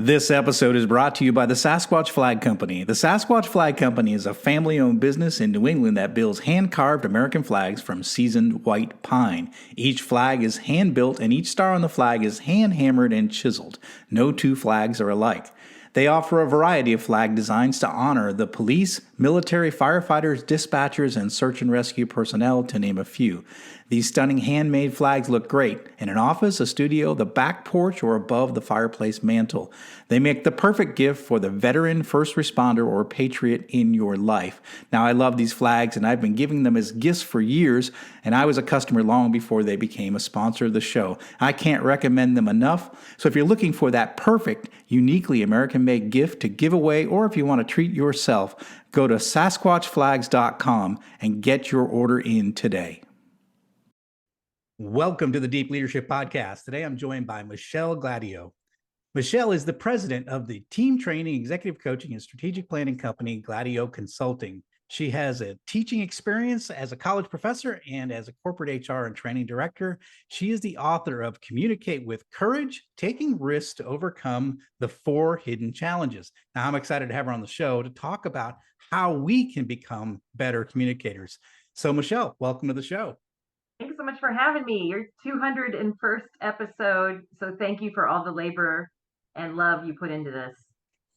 This episode is brought to you by the Sasquatch Flag Company. The Sasquatch Flag Company is a family-owned business in New England that builds hand-carved American flags from seasoned white pine. Each flag is hand-built and each star on the flag is hand-hammered and chiseled. No two flags are alike. They offer a variety of flag designs to honor the police, military, firefighters, dispatchers, and search and rescue personnel, to name a few. These stunning handmade flags look great in an office, a studio, the back porch, or above the fireplace mantle. They make the perfect gift for the veteran, first responder, or patriot in your life. Now, I love these flags, and I've been giving them as gifts for years, and I was a customer long before they became a sponsor of the show. I can't recommend them enough. So if you're looking for that perfect, uniquely American-made gift to give away, or if you want to treat yourself, go to sasquatchflags.com and get your order in today. Welcome to the Deep Leadership Podcast. Today I'm joined by Michelle Gladieux. Michelle is the president of the team training, executive coaching, and strategic planning company, Gladieux Consulting. She has a teaching experience as a college professor and as a corporate HR and training director. She is the author of Communicate with Courage, Taking Risks to Overcome the 4 Hidden Challenges. Now, I'm excited to have her on the show to talk about how we can become better communicators. So, Michelle, welcome to the show. Thanks so much for having me. Your 201st episode. So thank you for all the labor and love you put into this.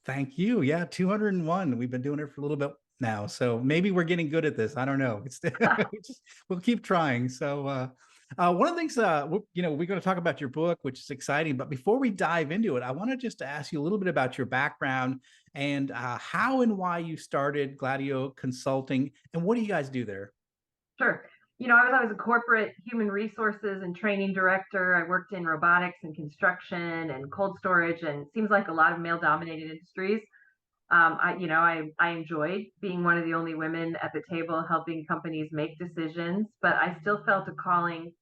Thank you. Yeah, 201. We've been doing it for a little bit now. So maybe we're getting good at this. I don't know. We'll keep trying. So one of the things, we're going to talk about your book, which is exciting. But before we dive into it, I wanted just to ask you a little bit about your background and how and why you started Gladieux Consulting. And what do you guys do there? Sure. I was a corporate human resources and training director. I worked in robotics and construction and cold storage, and it seems like a lot of male-dominated industries. I enjoyed being one of the only women at the table helping companies make decisions, but I still felt a calling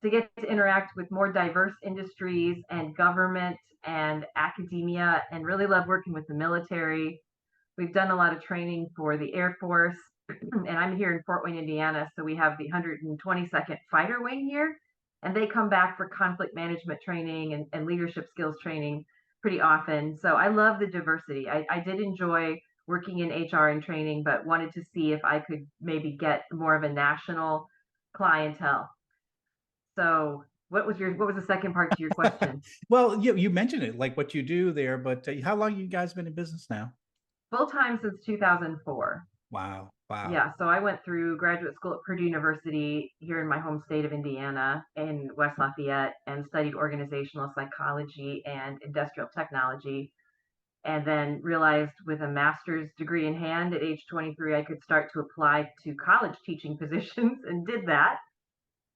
to get to interact with more diverse industries and government and academia, and really love working with the military. We've done a lot of training for the Air Force, and I'm here in Fort Wayne, Indiana. So we have the 122nd Fighter Wing here, and they come back for conflict management training and leadership skills training pretty often. So I love the diversity. I did enjoy working in HR and training, but wanted to see if I could maybe get more of a national clientele. So what was the second part to your question? Well, you mentioned it, like what you do there, but how long you guys been in business now? Full time since 2004. Wow. Yeah, so I went through graduate school at Purdue University here in my home state of Indiana in West Lafayette, and studied organizational psychology and industrial technology. And then realized with a master's degree in hand at age 23, I could start to apply to college teaching positions, and did that.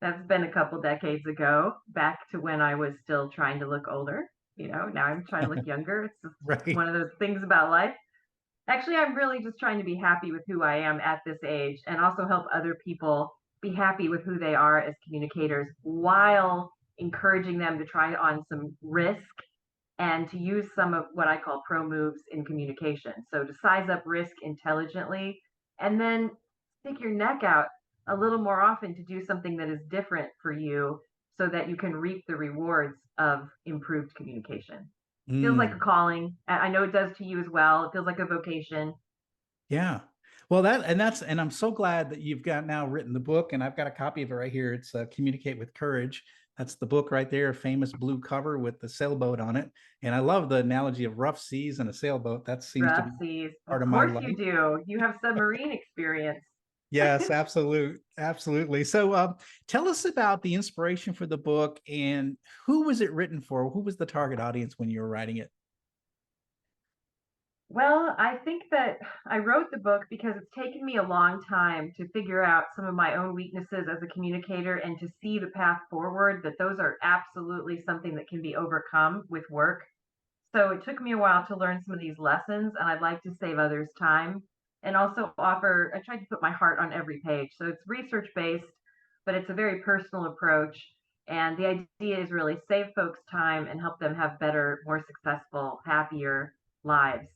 That's been a couple decades ago, back to when I was still trying to look older. Now I'm trying to look younger. It's just Right. one of those things about life. Actually, I'm really just trying to be happy with who I am at this age, and also help other people be happy with who they are as communicators, while encouraging them to try on some risk and to use some of what I call pro moves in communication. So to size up risk intelligently, and then stick your neck out a little more often to do something that is different for you, so that you can reap the rewards of improved communication. Feels like a calling. I know it does to you as well. It feels like a vocation. Yeah. Well, and I'm so glad that you've got now written the book, and I've got a copy of it right here. It's Communicate with Courage. That's the book right there, a famous blue cover with the sailboat on it. And I love the analogy of rough seas and a sailboat. That seems to be Seas. part Of of my course life. you do. You have submarine experience. Yes, absolutely. So tell us about the inspiration for the book, and who was it written for? Who was the target audience when you were writing it? Well, I think that I wrote the book because it's taken me a long time to figure out some of my own weaknesses as a communicator, and to see the path forward, that those are absolutely something that can be overcome with work. So it took me a while to learn some of these lessons, and I'd like to save others time, and also I tried to put my heart on every page. So it's research based, but it's a very personal approach. And the idea is really save folks time and help them have better, more successful, happier lives,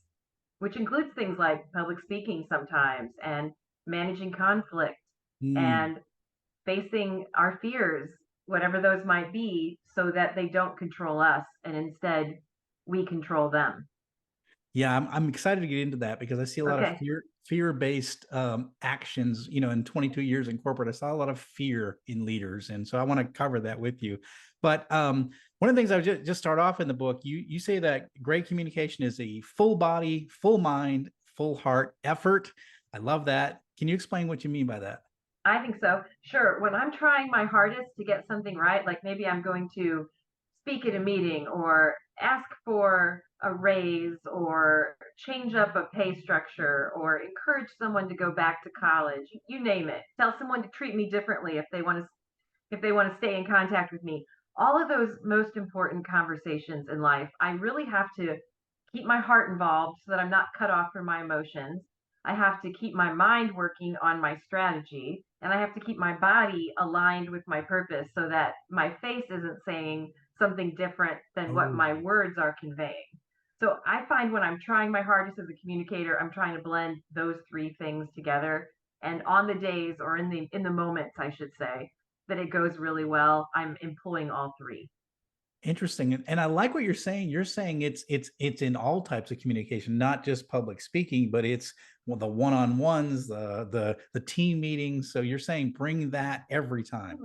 which includes things like public speaking sometimes, and managing conflict, and facing our fears, whatever those might be, so that they don't control us, and instead we control them. Yeah, I'm excited to get into that because I see a lot of Okay. fear-based actions. In 22 years in corporate, I saw a lot of fear in leaders, and so I want to cover that with you. But one of the things I would just start off in the book, you say that great communication is a full body, full mind, full heart effort. I love that. Can you explain what you mean by that? I think so. Sure. When I'm trying my hardest to get something right, like maybe I'm going to speak at a meeting or ask for a raise or change up a pay structure or encourage someone to go back to college, you name it. Tell someone to treat me differently if they want to stay in contact with me. All of those most important conversations in life, I really have to keep my heart involved so that I'm not cut off from my emotions. I have to keep my mind working on my strategy, and I have to keep my body aligned with my purpose so that my face isn't saying something different than what Oh, my words are conveying. So I find when I'm trying my hardest as a communicator, I'm trying to blend those three things together. And on the days or in the moments, I should say, that it goes really well, I'm employing all three. interesting. And I like what you're saying. You're saying it's in all types of communication, not just public speaking, but it's the one-on-ones, the team meetings. So you're saying bring that every time.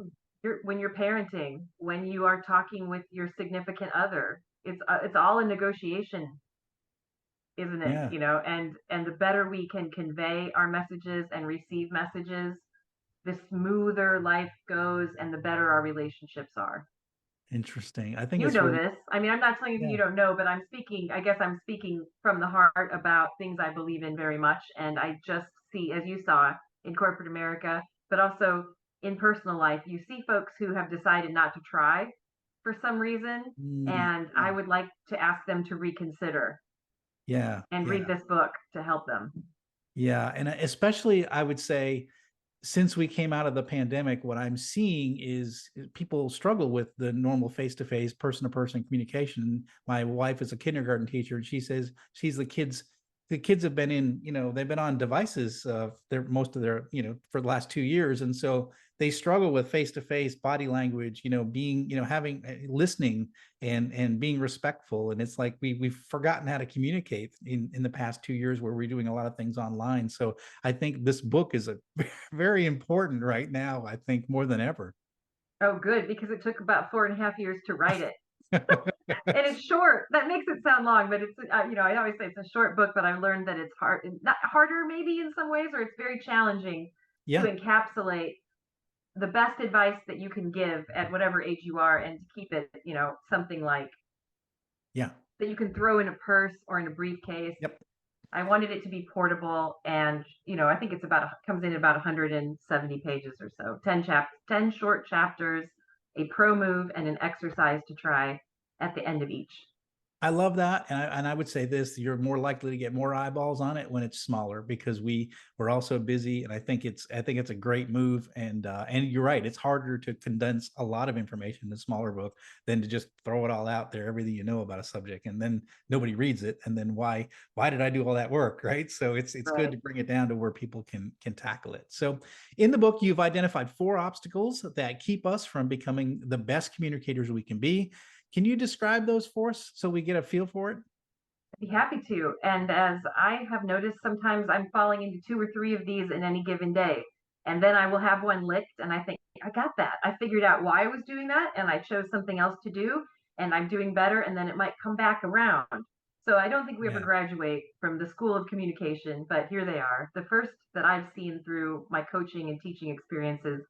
When you're parenting, when you are talking with your significant other, it's all a negotiation, isn't it? Yeah. And the better we can convey our messages and receive messages, the smoother life goes and the better our relationships are. Interesting. I think You it's know really, this. I mean, I'm not telling you yeah. you don't know, but I guess I'm speaking from the heart about things I believe in very much. And I just see, as you saw in corporate America, but also in personal life, you see folks who have decided not to try for some reason. And I Yeah. would like to ask them to reconsider Yeah. and read Yeah. this book to help them. Yeah. And especially I would say since we came out of the pandemic, what I'm seeing is people struggle with the normal face-to-face, person-to-person communication. My wife is a kindergarten teacher, and she says she's the kids have been they've been on devices their most of their, for the last 2 years. And so they struggle with face-to-face body language, being, having listening and being respectful. And it's like we've forgotten how to communicate in the past 2 years where we're doing a lot of things online. So I think this book is a very important right now, I think more than ever. Oh, good, because it took about 4.5 years to write it. And it's short. That makes it sound long, but I always say it's a short book, but I've learned that it's hard, not harder maybe in some ways, or it's very challenging to Yeah. encapsulate the best advice that you can give at whatever age you are and to keep it, something like Yeah. that you can throw in a purse or in a briefcase. Yep. I wanted it to be portable and, I think comes in about 170 pages or so, 10 short chapters, a pro move and an exercise to try at the end of each. I love that, and I would say this: you're more likely to get more eyeballs on it when it's smaller because we're all so busy. And I think it's a great move. And you're right; it's harder to condense a lot of information in a smaller book than to just throw it all out there, everything you know about a subject, and then nobody reads it. And then why did I do all that work, right? So it's good Right. to bring it down to where people can tackle it. So in the book, you've identified 4 obstacles that keep us from becoming the best communicators we can be. Can you describe those for us so we get a feel for it? I'd be happy to. And as I have noticed, sometimes I'm falling into two or three of these in any given day. And then I will have one licked and I think, I got that. I figured out why I was doing that and I chose something else to do and I'm doing better. And then it might come back around. So I don't think we ever Yeah. graduate from the school of communication, but here they are. The first that I've seen through my coaching and teaching experiences,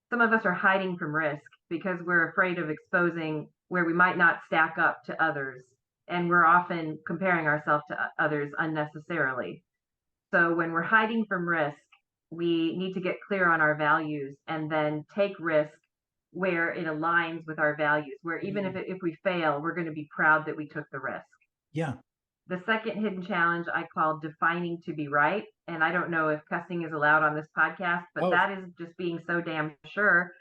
some of us are hiding from risk because we're afraid of exposing where we might not stack up to others. And we're often comparing ourselves to others unnecessarily. So when we're hiding from risk, we need to get clear on our values and then take risk where it aligns with our values, where even Mm. if we fail, we're going to be proud that we took the risk. Yeah. The second hidden challenge I call defining to be right. And I don't know if cussing is allowed on this podcast, but Oh, that is just being so damn sure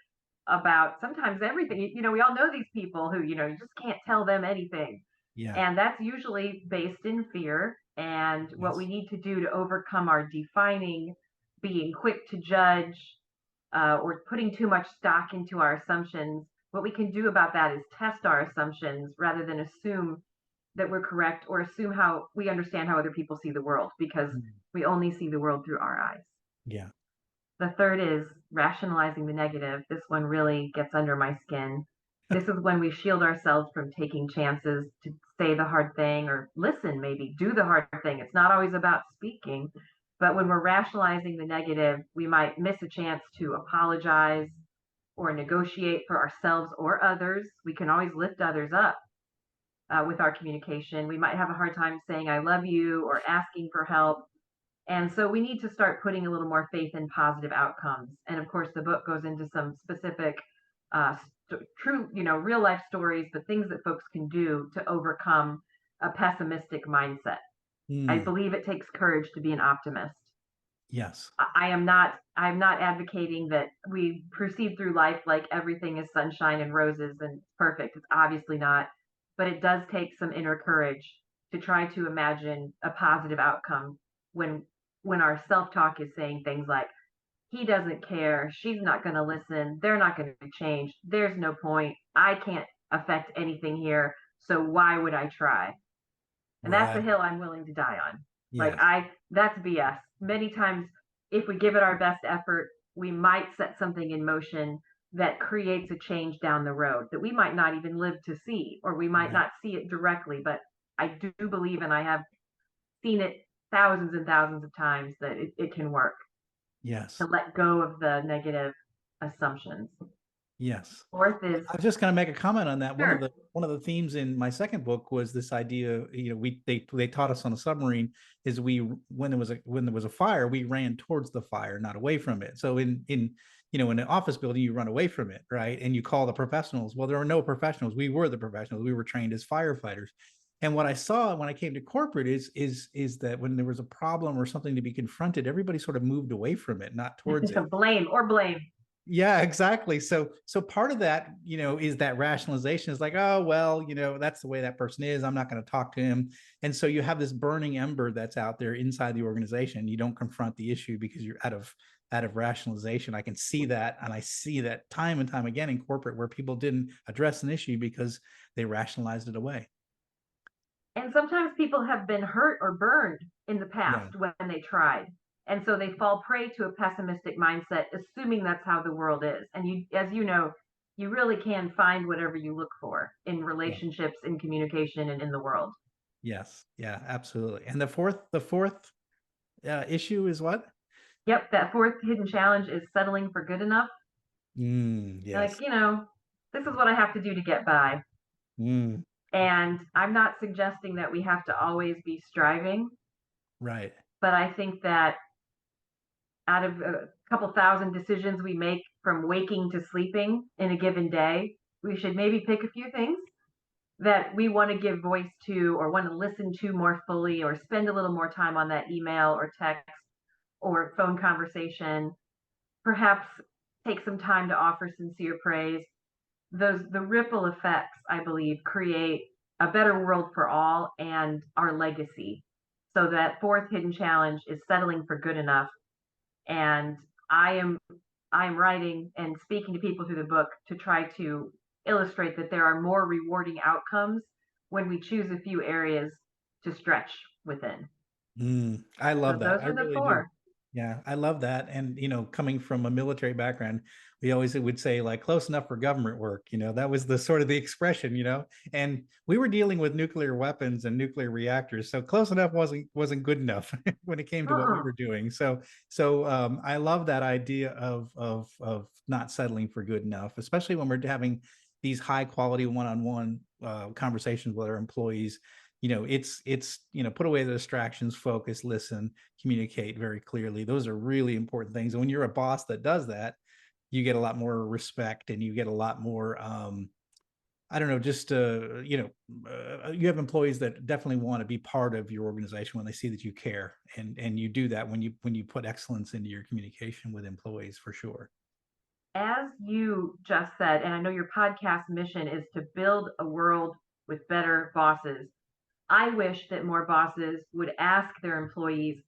about sometimes everything. We all know these people who, you just can't tell them anything. yeah. And that's usually based in fear. And what we Yes. need to do to overcome our defining, being quick to judge, or putting too much stock into our assumptions, what we can do about that is test our assumptions rather than assume that we're correct or assume how we understand how other people see the world because we only see the world through our eyes. Yeah. The third is rationalizing the negative. This one really gets under my skin. This is when we shield ourselves from taking chances to say the hard thing or listen, maybe do the hard thing. It's not always about speaking, but when we're rationalizing the negative, we might miss a chance to apologize or negotiate for ourselves or others. We can always lift others up with our communication. We might have a hard time saying, I love you, or asking for help. And so we need to start putting a little more faith in positive outcomes. And of course, the book goes into some specific, true, real life stories, but things that folks can do to overcome a pessimistic mindset. I Mm. believe it takes courage to be an optimist. Yes. I'm not advocating that we proceed through life like everything is sunshine and roses and perfect. It's obviously not, but it does take some inner courage to try to imagine a positive outcome when our self-talk is saying things like he doesn't care, she's not going to listen, they're not going to change, there's no point, I can't affect anything here, so why would I try? And that's a Right. hill I'm willing to die on. Like Yes. that's BS. Many times, if we give it our best effort, we might set something in motion that creates a change down the road that we might not even live to see, or we might Right. not see it directly. But I do believe, and I have seen it thousands and thousands of times, that it can work to Yes. let go of the negative assumptions. Yes. Fourth is I was just going to make a comment on that. sure. One of the themes in my second book was this idea. They taught us on a submarine is when there was a fire, we ran towards the fire, not away from it. So in an office building, you run away from it, right? And you call the professionals. Well, there are no professionals. We were the professionals. We were trained as firefighters. And what I saw when I came to corporate is that when there was a problem or something to be confronted, everybody sort of moved away from it, not towards it. Blame. Yeah, exactly. So part of that, is that rationalization is like, oh, well, that's the way that person is. I'm not going to talk to him. And so you have this burning ember that's out there inside the organization. You don't confront the issue because you're out of rationalization. I can see that. And I see that time and time again in corporate where people didn't address an issue because they rationalized it away. And sometimes people have been hurt or burned in the Yeah. past when they tried. And so they fall prey to a pessimistic mindset, assuming that's how the world is. And as you know, you really can find whatever you look for in Yeah. relationships, in communication, and in the world. Yes. Yeah, absolutely. And the fourth issue is what? Yep, that fourth hidden challenge is settling for good enough. Like, Yes. this is what I have to do to get by. Mm, And I'm not suggesting that we have to always be striving, right. but I think that out of a couple thousand decisions we make from waking to sleeping in a given day, we should maybe pick a few things that we want to give voice to or want to listen to more fully or spend a little more time on that email or text or phone conversation. Perhaps take some time to offer sincere praise. The ripple effects, I believe, create a better world for all and our legacy. So that fourth hidden challenge is settling for good enough. And I am I am writing and speaking to people through the book to try to illustrate that there are more rewarding outcomes when we choose a few areas to stretch within. I So love that. those I are the really do. four. Yeah, I love that. And, coming from a military background, we always would say like close enough for government work. That was the sort of the expression. And we were dealing with nuclear weapons and nuclear reactors. So close enough wasn't good enough when it came to what we Uh-uh. were doing. So I love that idea of not settling for good enough, especially when we're having these high quality one-on-one conversations with our employees. It's put away the distractions, focus, listen, communicate very clearly. Those are really important things. And when you're a boss that does that, you get a lot more respect and you get a lot more I don't know, just you have employees that definitely want to be part of your organization when they see that you care, and you do that when you put excellence into your communication with employees, for sure. As you just said, and I know your podcast mission is to build a world with better bosses. I wish that more bosses would ask their employees,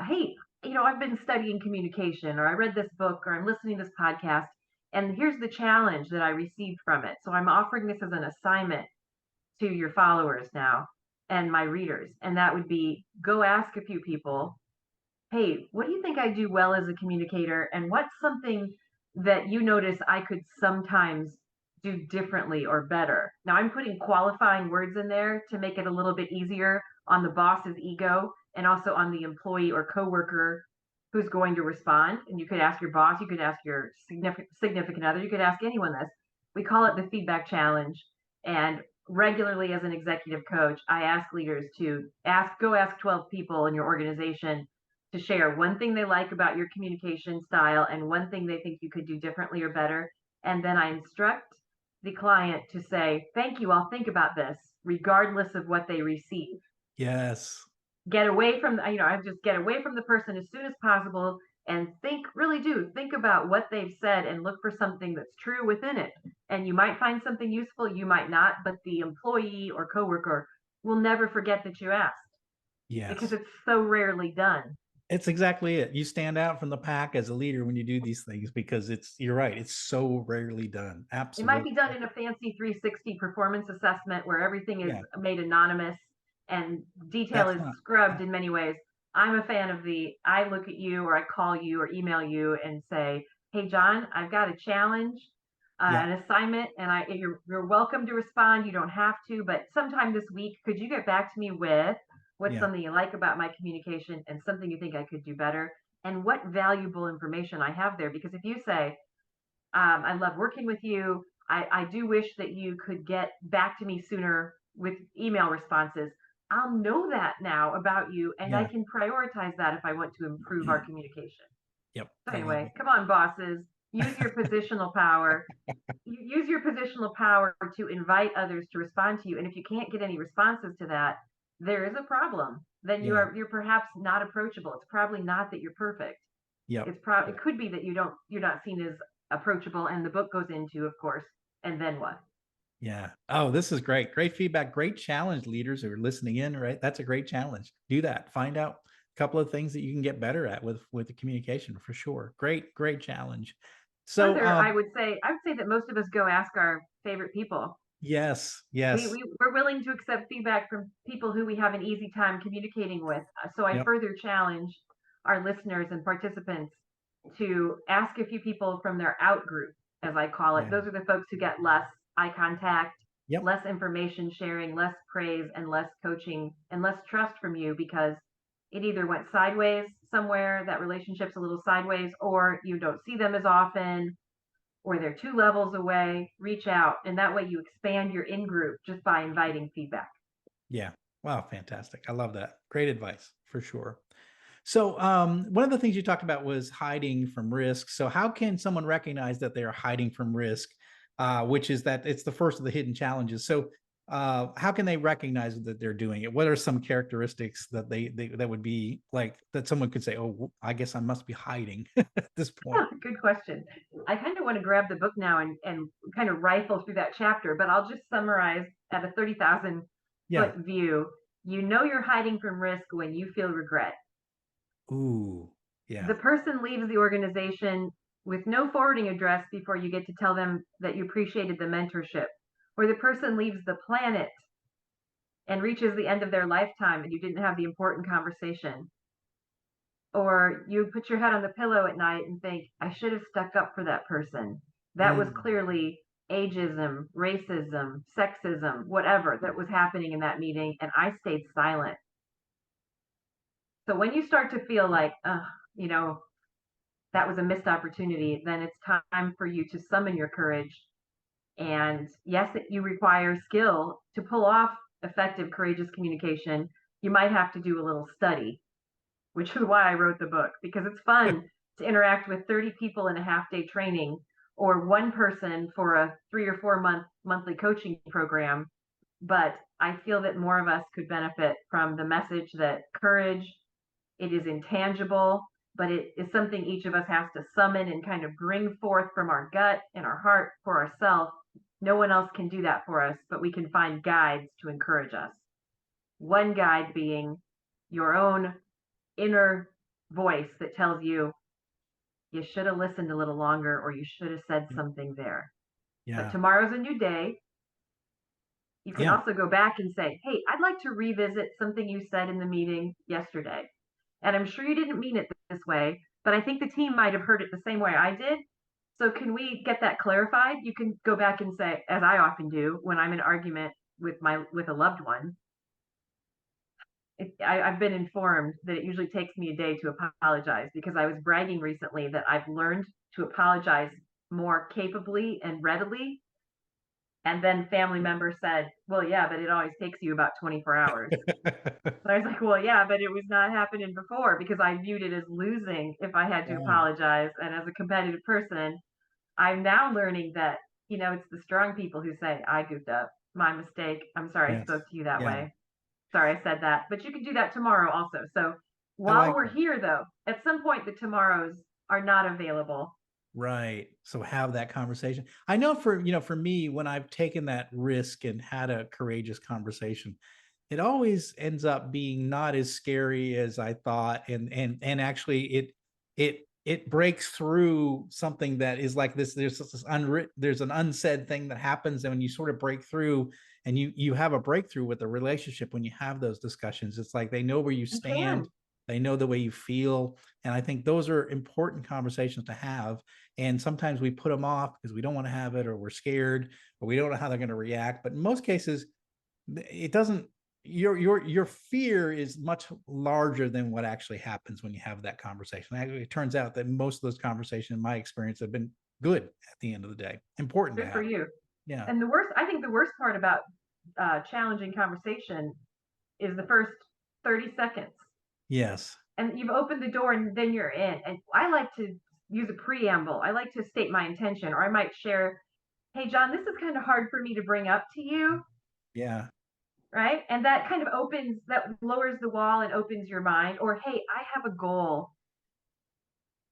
hey, I've been studying communication, or I read this book, or I'm listening to this podcast, and here's the challenge that I received from it. So I'm offering this as an assignment. to your followers now and my readers. And that would be go ask a few people, hey, what do you think I do well as a communicator? And what's something that you notice I could sometimes do differently or better? Now, I'm putting qualifying words in there to make it a little bit easier on the boss's ego and also on the employee or coworker who's going to respond. And you could ask your boss, you could ask your significant other, you could ask anyone this. We call it the feedback challenge. And regularly as an executive coach, I ask leaders to go ask 12 people in your organization to share one thing they like about your communication style and one thing they think you could do differently or better. And then I instruct the client to say, thank you, I'll think about this, regardless of what they receive. Yes. Get away from, I just get away from the person as soon as possible and really do think about what they've said and look for something that's true within it. And you might find something useful, you might not, but the employee or coworker will never forget that you asked because Yes. it's so rarely done. It's exactly it. You stand out from the pack as a leader when you do these things because you're right. It's so rarely done. It might Absolutely. be done in a fancy 360 performance assessment where everything is Yeah. made anonymous and detail That's is not. scrubbed in many ways. I'm a fan of I look at you or I call you or email you and say, hey, John, I've got a challenge, Yeah. an assignment, and you're welcome to respond. You don't have to, but sometime this week, could you get back to me with what's Yeah. something you like about my communication and something you think I could do better and what valuable information I have there? Because if you say, I love working with you. I do wish that you could get back to me sooner with email responses. I'll know that now about you, and I Yeah. can prioritize that if I want to improve our communication. Yep. So I love anyway, it. come on, bosses, use your positional power. Use your positional power to invite others to respond to you. And if you can't get any responses to that, there is a problem. Then Yeah. you're perhaps not approachable. It's probably not that you're perfect. Yep. It could be that you're not seen as approachable, and the book goes into, of course, and then what? Yeah. Oh, this is great. Great feedback. Great challenge, leaders who are listening in, right? That's a great challenge. Do that. Find out a couple of things that you can get better at with the communication for sure. Great challenge. So Further, I would say that most of us go ask our favorite people. yes, We, yes. we we're willing to accept feedback from people who we have an easy time communicating with. So I Yep. further challenge our listeners and participants to ask a few people from their out group, as I call it. Yeah. Those are the folks who get less eye contact, Yep. less information sharing, less praise, and less coaching and less trust from you because it either went sideways somewhere, that relationship's a little sideways, or you don't see them as often, or they're 2 levels away. Reach out. And that way you expand your in group just by inviting feedback. Yeah. Wow, fantastic. I love that. Great advice for sure. So, one of the things you talked about was hiding from risk. So, how can someone recognize that they are hiding from risk, which is that it's the first of the hidden challenges? So, how can they recognize that they're doing it? What are some characteristics that that would be like that someone could say, "Oh, I guess I must be hiding at this point." Yeah, good question. I kind of want to grab the book now and kind of rifle through that chapter, but I'll just summarize at a 30,000 Yeah. foot view. You know you're hiding from risk when you feel regret. Ooh. The Yeah. person leaves the organization with no forwarding address before you get to tell them that you appreciated the mentorship, or the person leaves the planet and reaches the end of their lifetime and you didn't have the important conversation. Or you put your head on the pillow at night and think, I should have stuck up for that person. That was Mm. clearly ageism, racism, sexism, whatever that was happening in that meeting, and I stayed silent. So when you start to feel like, you know, that was a missed opportunity, then it's time for you to summon your courage. And yes, you require skill to pull off effective, courageous communication. You might have to do a little study, which is why I wrote the book, because it's fun to interact with 30 people in a half day training or one person for a 3 or 4 monthly coaching program. But I feel that more of us could benefit from the message that courage, it is intangible, but it is something each of us has to summon and kind of bring forth from our gut and our heart for ourselves. No one else can do that for us, but we can find guides to encourage us. One guide being your own inner voice that tells you you should have listened a little longer or you should have said Yep. something there. But Yeah. tomorrow's a new day. You can Yeah. also go back and say, hey, I'd like to revisit something you said in the meeting yesterday. And I'm sure you didn't mean it this way, but I think the team might have heard it the same way I did. So can we get that clarified? You can go back and say, as I often do when I'm in an argument with a loved one, I've been informed that it usually takes me a day to apologize because I was bragging recently that I've learned to apologize more capably and readily. And then family member said, well, yeah, but it always takes you about 24 hours. But I was like, well, yeah, but it was not happening before because I viewed it as losing if I had to Right. apologize. And as a competitive person, I'm now learning that, it's the strong people who say, I goofed up, my mistake. I'm sorry I Yes. spoke to you that Yeah. way. Sorry I said that. But you can do that tomorrow also. So I while like we're that. here, though, at some point the tomorrows are not available. Right. So have that conversation. I know for me, when I've taken that risk and had a courageous conversation, it always ends up being not as scary as I thought. And actually it breaks through something that is like this. There's an unsaid thing that happens. And when you sort of break through and you have a breakthrough with a relationship, when you have those discussions, it's like they know where you You stand, can. they know the way you feel. And I think those are important conversations to have. And sometimes we put them off because we don't want to have it, or we're scared, or we don't know how they're going to react. But in most cases, it doesn't. Your fear is much larger than what actually happens when you have that conversation. Actually, it turns out that most of those conversations, in my experience, have been good at the end of the day. Important to Good for have. you. Yeah. And I think the worst part about challenging conversation is the first 30 seconds. Yes. And you've opened the door and then you're in. And I like to use a preamble. I like to state my intention, or I might share, hey, John, this is kind of hard for me to bring up to you. Yeah. Right. And that kind of lowers the wall and opens your mind. Or, hey, I have a goal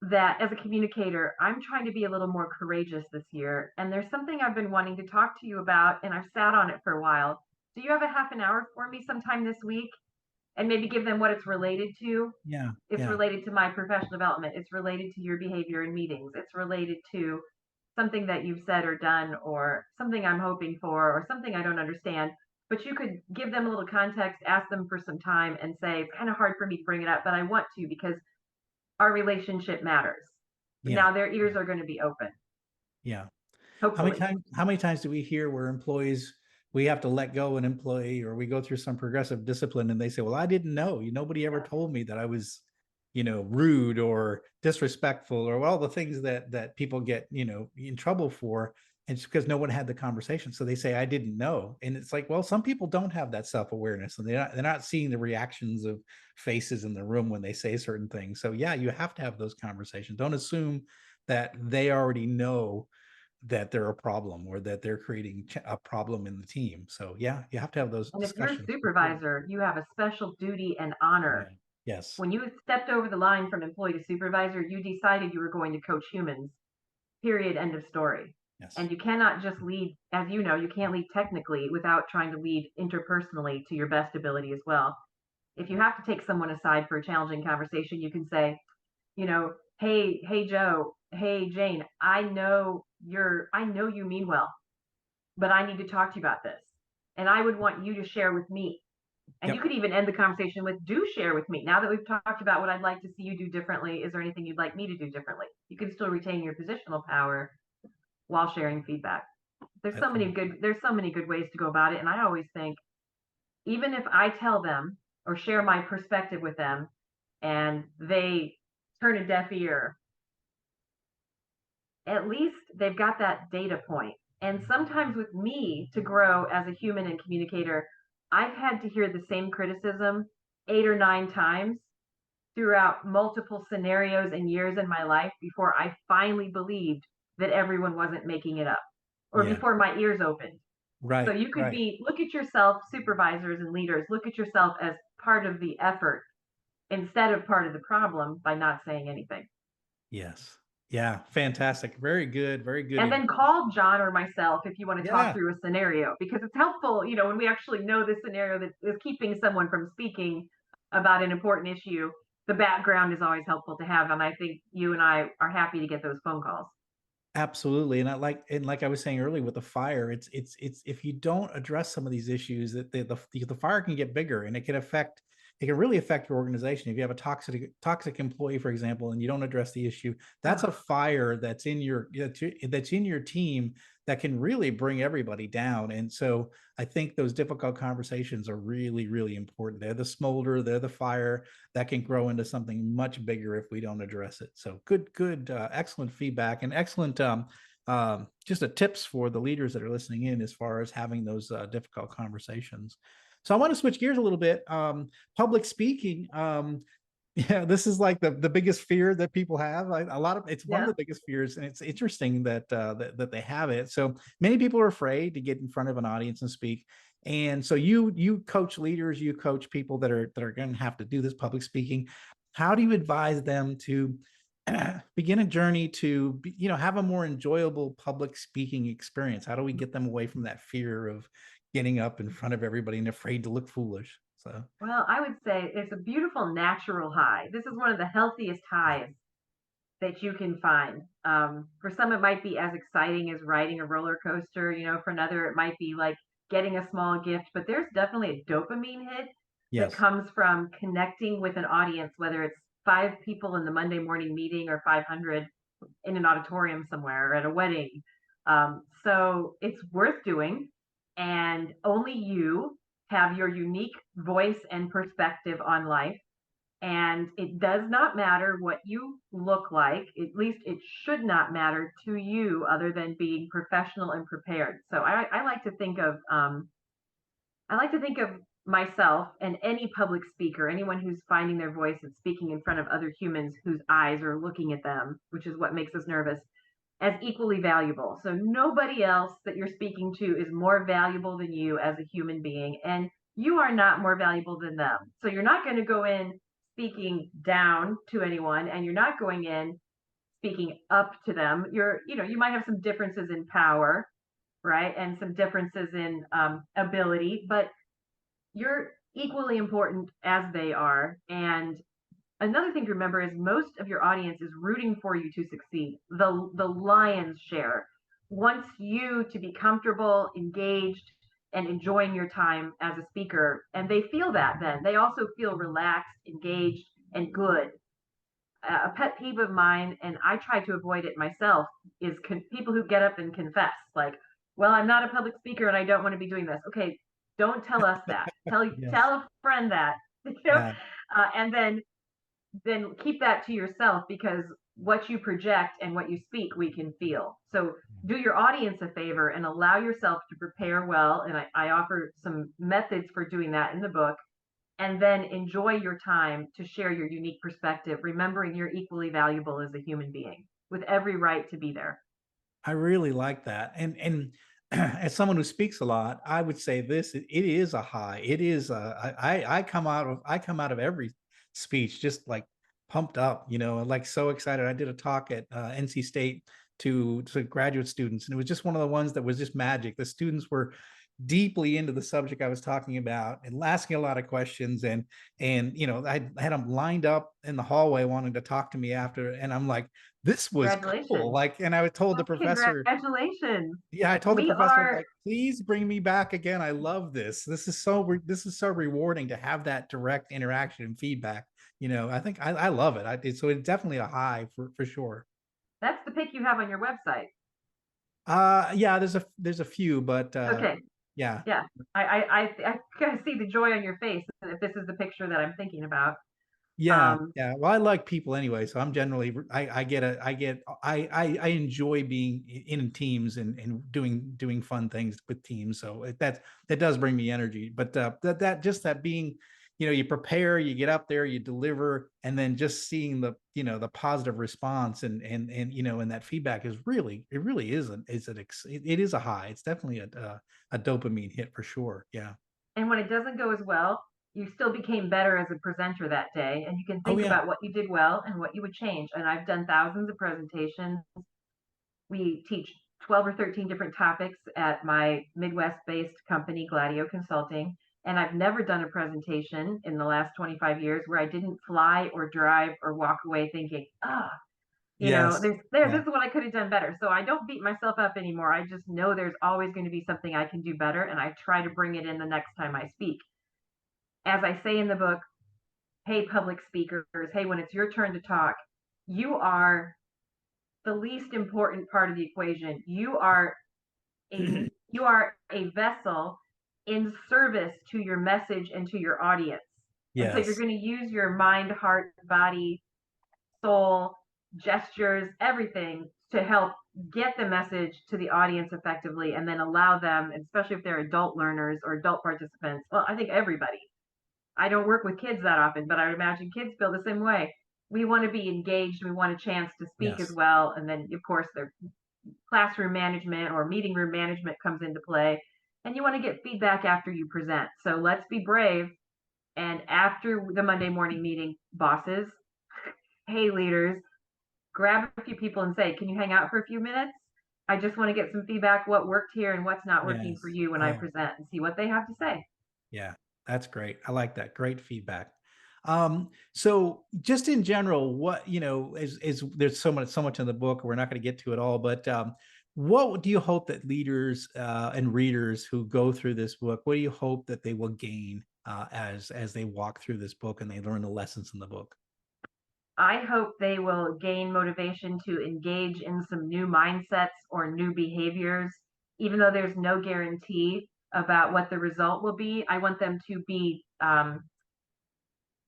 that as a communicator, I'm trying to be a little more courageous this year. And there's something I've been wanting to talk to you about, and I've sat on it for a while. Do you have a half an hour for me sometime this week? And maybe give them what it's related to. Yeah. It's Yeah. related to my professional development. It's related to your behavior in meetings. It's related to something that you've said or done, or something I'm hoping for, or something I don't understand. But you could give them a little context, ask them for some time, and say, it's kind of hard for me to bring it up, but I want to because our relationship matters. Yeah. Now their ears are going to be open, Yeah. hopefully. How many times do we hear where employees, we have to let go an employee, or we go through some progressive discipline and they say, well, I didn't know, nobody ever Yeah. told me that I was, rude or disrespectful, or all the things that people get, in trouble for. And it's because no one had the conversation. So they say, I didn't know. And it's like, well, some people don't have that self-awareness, and they're not seeing the reactions of faces in the room when they say certain things. So yeah, you have to have those conversations. Don't assume that they already know that they're a problem, or that they're creating a problem in the team. So yeah, you have to have those And if you're a discussions. supervisor, you have a special duty and Yeah. honor. Yes. When you stepped over the line from employee to supervisor, you decided you were going to coach humans, period, end of story. Yes. And you cannot just lead, as you know, you can't lead technically without trying to lead interpersonally to your best ability as well. If you have to take someone aside for a challenging conversation, you can say, hey Joe, hey Jane, I know you mean well, but I need to talk to you about this. And I would want you to share with me. And you Yep. could even end the conversation with, do share with me. Now that we've talked about what I'd like to see you do differently, is there anything you'd like me to do differently? You can still retain your positional power while sharing feedback. I love that. There's so many good ways to go about it. And I always think, even if I tell them or share my perspective with them and they turn a deaf ear, at least they've got that data point. And sometimes with me, to grow as a human and communicator, I've had to hear the same criticism 8 or 9 times throughout multiple scenarios and years in my life before I finally believed that everyone wasn't making it up, or Yeah. before my ears opened. So Right. you could Right. look at yourself, supervisors and leaders, look at yourself as part of the effort instead of part of the problem by not saying anything. Yes. Yeah. Fantastic. Very good. Very good And then advice. call John or myself if you want to talk Yeah. through a scenario, because it's helpful, when we actually know the scenario that is keeping someone from speaking about an important issue. The background is always helpful to have. And I think you and I are happy to get those phone calls. Absolutely, and like I was saying earlier with the fire, it's if you don't address some of these issues, that the fire can get bigger, and it can really affect your organization. If you have a toxic employee, for example, and you don't address the issue, that's a Oh, fire that's in your team that can really bring everybody down. And so I think those difficult conversations are really, really important. They're the smolder, they're the fire that can grow into something much bigger if we don't address it. So excellent feedback and excellent just a tips for the leaders that are listening in as far as having those difficult conversations. So I want to switch gears a little bit. Public speaking. Yeah, this is like the biggest fear that people have. A lot of it's one of yeah. the biggest fears, and it's interesting that they have it. So many people are afraid to get in front of an audience and speak. And so you coach leaders, you coach people that are going to have to do this public speaking. How do you advise them to begin a journey to have a more enjoyable public speaking experience? How do we get them away from that fear of getting up in front of everybody and afraid to look foolish? So Well, I would say it's a beautiful natural high. This is one of the healthiest highs that you can find. For some, it might be as exciting as riding a roller coaster. For another, it might be like getting a small gift. But there's definitely a dopamine hit that yes. comes from connecting with an audience, whether it's 5 people in the Monday morning meeting or 500 in an auditorium somewhere or at a wedding. So it's worth doing, and only you have your unique voice and perspective on life. And it does not matter what you look like, at least it should not matter to you other than being professional and prepared. So I like to think of myself and any public speaker, anyone who's finding their voice and speaking in front of other humans whose eyes are looking at them, which is what makes us nervous, as equally valuable. So nobody else that you're speaking to is more valuable than you as a human being, and you are not more valuable than them. So you're not going to go in speaking down to anyone, and you're not going in speaking up to them. You might have some differences in power, right, and some differences in ability, but you're equally important as they are. And another thing to remember is most of your audience is rooting for you to succeed. The lion's share wants you to be comfortable, engaged, and enjoying your time as a speaker. And they feel that then. They also feel relaxed, engaged, and good. A pet peeve of mine, and I try to avoid it myself, is people who get up and confess, like, well, I'm not a public speaker and I don't want to be doing this. Okay, don't tell us that. Tell Yes. a friend that, Yeah. and then keep that to yourself, because what you project and what you speak, we can feel. So do your audience a favor and allow yourself to prepare well. And I offer some methods for doing that in the book. And then enjoy your time to share your unique perspective, remembering you're equally valuable as a human being with every right to be there. I really like that. And as someone who speaks a lot, I would say this, it is a high. It is I come out of every speech just like pumped up, and like so excited. I did a talk at NC State to graduate students, and it was just one of the ones that was just magic. The students were deeply into the subject I was talking about and asking a lot of questions, and I had them lined up in the hallway wanting to talk to me after, and I'm like, this was cool. Congratulations. Like, and I told the Well, professor, congratulations. yeah, I told the We professor, are like, please bring me back again. I love this. This is so rewarding to have that direct interaction and feedback. I think I love it. So it's definitely a high for sure. That's the pic you have on your website. Yeah, there's a few, but Okay. yeah. Yeah. I kind of see the joy on your face if this is the picture that I'm thinking about. Yeah, Um, yeah. Well, I like people anyway, so I'm generally I enjoy being in teams and doing fun things with teams. So that does bring me energy. But that being, you prepare, you get up there, you deliver, and then just seeing the positive response and that feedback is really it really is it is a high. It's definitely a dopamine hit for sure. Yeah. and when it doesn't go as well, you still became better as a presenter that day, and you can Oh think yeah. about what you did well and what you would change. And I've done thousands of presentations. We teach 12 or 13 different topics at my Midwest-based company, Gladieux Consulting. And I've never done a presentation in the last 25 years where I didn't fly or drive or walk away thinking, Yes. This Yeah. is what I could have done better. So I don't beat myself up anymore. I just know there's always going to be something I can do better, and I try to bring it in the next time I speak. As I say in the book, hey, public speakers, hey, when it's your turn to talk, you are the least important part of the equation. You are a vessel in service to your message and to your audience. And so you're Yes. going to use your mind, heart, body, soul, gestures, everything to help get the message to the audience effectively and then allow them, especially if they're adult learners or adult participants. Well, I think everybody. I don't work with kids that often, but I would imagine kids feel the same way. We want to be engaged. We want a chance to speak as Yes. well. And then, of course, their classroom management or meeting room management comes into play. And you want to get feedback after you present. So let's be brave. And after the Monday morning meeting, bosses, hey, leaders, grab a few people and say, can you hang out for a few minutes? I just want to get some feedback, what worked here and what's not working for Yes. you when I Oh, present and see what they have to say. yeah. That's great. I like that. Great feedback. So just in general, what, is there's so much in the book, we're not going to get to it all, but what do you hope that leaders and readers who go through this book, what do you hope that they will gain as they walk through this book and they learn the lessons in the book? I hope they will gain motivation to engage in some new mindsets or new behaviors, even though there's no guarantee about what the result will be. I want them to be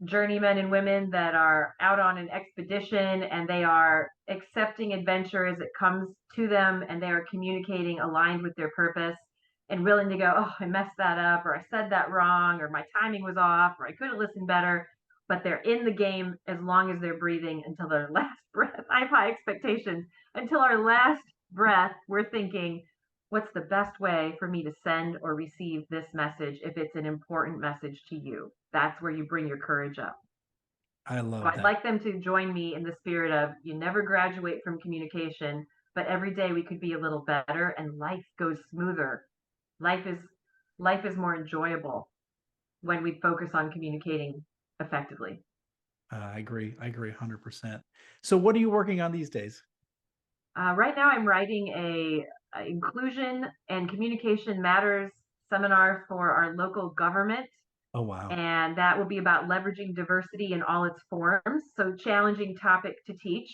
journeymen and women that are out on an expedition and they are accepting adventure as it comes to them and they are communicating aligned with their purpose and willing to go, oh, I messed that up, or I said that wrong, or my timing was off, or I could have listened better. But they're in the game as long as they're breathing until their last breath. I have high expectations. Until our last breath, we're thinking, what's the best way for me to send or receive this message if it's an important message to you? That's where you bring your courage up. I So love I'd that. like them to join me in the spirit of you never graduate from communication, but every day we could be a little better and life goes smoother. Life is life is more enjoyable when we focus on communicating effectively. I agree. I agree 100%. So what are you working on these days? Right now, I'm writing a inclusion and communication matters seminar for our local government, Oh, wow. and that will be about leveraging diversity in all its forms. So, challenging topic to teach,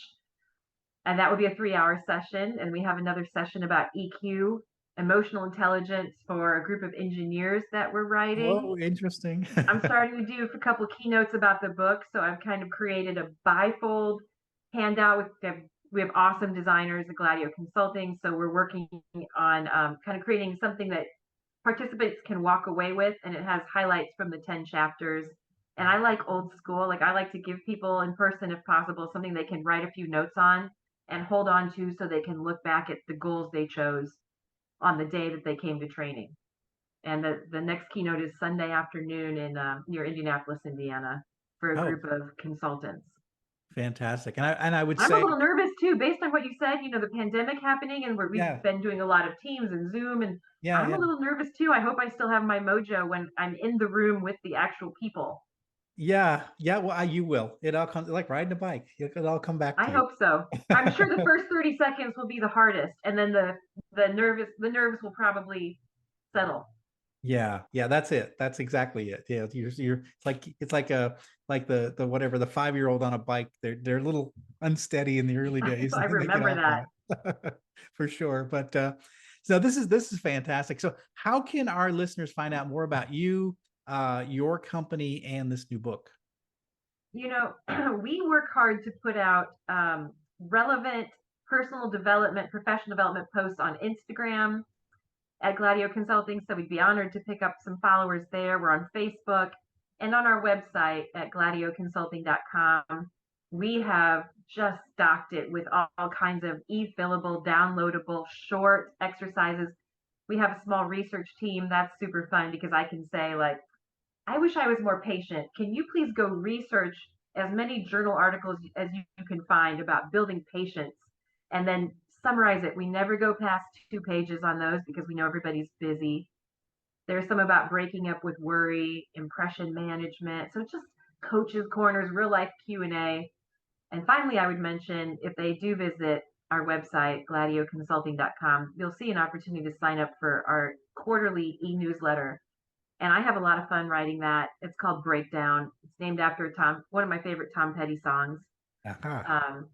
and that would be a 3 hour session. And we have another session about EQ, emotional intelligence, for a group of engineers that we're writing. Oh, interesting. I'm starting to do a couple keynotes about the book, so I've kind of created a bifold handout we have awesome designers at Gladieux Consulting, so we're working on kind of creating something that participants can walk away with, and it has highlights from the 10 chapters. And I like old school, like I like to give people in person, if possible, something they can write a few notes on and hold on to so they can look back at the goals they chose on the day that they came to training. And the next keynote is Sunday afternoon in near Indianapolis, Indiana, for a Oh, group of consultants. fantastic. And I would I'm a say, little nervous too, based on what you said. The pandemic happening, and we've yeah, been doing a lot of Teams and Zoom, and yeah, I'm yeah. a little nervous too. I hope I still have my mojo when I'm in the room with the actual people. Yeah, yeah. Well, you will. It all comes like riding a bike. It'll all come back I to you. hope so. I'm sure the first 30 seconds will be the hardest, and then the nerves will probably settle. Yeah, yeah. That's it. That's exactly it. Yeah, it's like the whatever, the 5-year-old on a bike. They're a little unsteady in the early days, I and then they get remember off that. on it for sure. But so this is fantastic. So how can our listeners find out more about you, your company, and this new book? We work hard to put out relevant personal development, professional development posts on Instagram at Gladieux Consulting. So we'd be honored to pick up some followers there. We're on Facebook and on our website at gladieuxconsulting.com. We have just stocked it with all kinds of e-fillable, downloadable, short exercises. We have a small research team. That's super fun because I can say, like, I wish I was more patient. Can you please go research as many journal articles as you can find about building patience and then summarize it? We never go past 2 pages on those because we know everybody's busy. There's some about breaking up with worry, impression management. So just coaches corners, real life Q&A. And finally, I would mention if they do visit our website, gladioconsulting.com, you'll see an opportunity to sign up for our quarterly e-newsletter. And I have a lot of fun writing that. It's called Breakdown. It's named after one of my favorite Tom Petty songs. Aha. Um,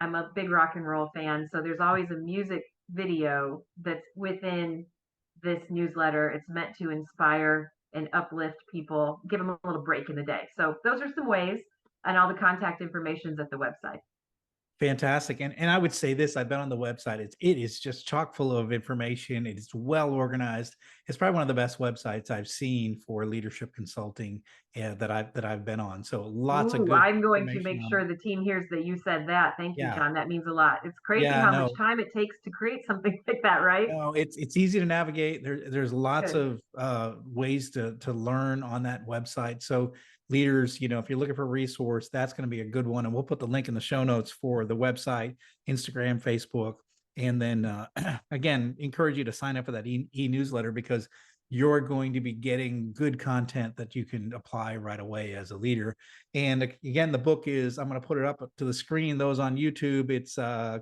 I'm a big rock and roll fan, so there's always a music video that's within this newsletter. It's meant to inspire and uplift people, give them a little break in the day. So those are some ways, and all the contact information is at the website. Fantastic. And I would say this, I've been on the website. It is just chock full of information. It is well organized. It's probably one of the best websites I've seen for leadership consulting that I've been on. So lots of Ooh, good I'm going to make information on it. sure the team hears that you said that. Thank you, Yeah. John. That means a lot. It's crazy Yeah, how much no. time it takes to create something like that, right? No, it's easy to navigate. There's lots Good. of ways to learn on that website. So leaders, if you're looking for a resource, that's going to be a good one. And we'll put the link in the show notes for the website, Instagram, Facebook, and then again, encourage you to sign up for that e-newsletter because you're going to be getting good content that you can apply right away as a leader. And again, the book is, I'm going to put it up to the screen. Those on YouTube, it's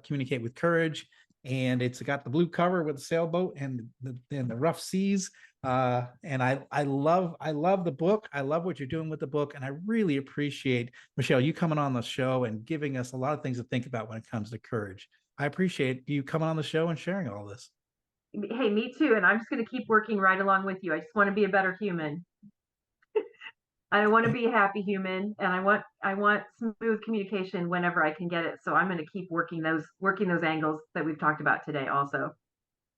Communicate with Courage. And it's got the blue cover with the sailboat and the rough seas. And I love the book. I love what you're doing with the book, and I really appreciate Michelle you coming on the show and giving us a lot of things to think about when it comes to courage. I appreciate you coming on the show and sharing all this. Hey, me too. And I'm just going to keep working right along with you. I just want to be a better human. I want to be a happy human, and I want smooth communication whenever I can get it. So I'm going to keep working those angles that we've talked about today also.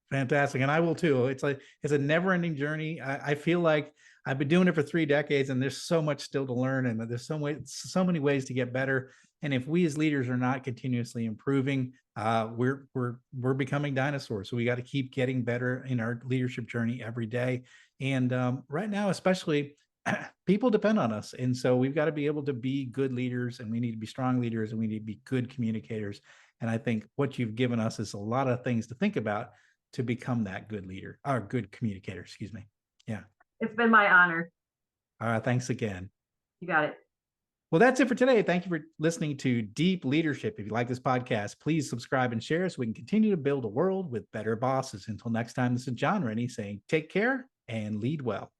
Fantastic. And I will too. It's a never ending journey. I feel like I've been doing it for 3 decades and there's so much still to learn and there's so many ways to get better. And if we as leaders are not continuously improving, we're becoming dinosaurs. So we got to keep getting better in our leadership journey every day. And right now, especially, people depend on us. And so we've got to be able to be good leaders and we need to be strong leaders and we need to be good communicators. And I think what you've given us is a lot of things to think about to become that good leader or good communicator, excuse me. Yeah. It's been my honor. All right. Thanks again. You got it. Well, that's it for today. Thank you for listening to Deep Leadership. If you like this podcast, please subscribe and share so we can continue to build a world with better bosses. Until next time, this is John Rennie saying take care and lead well.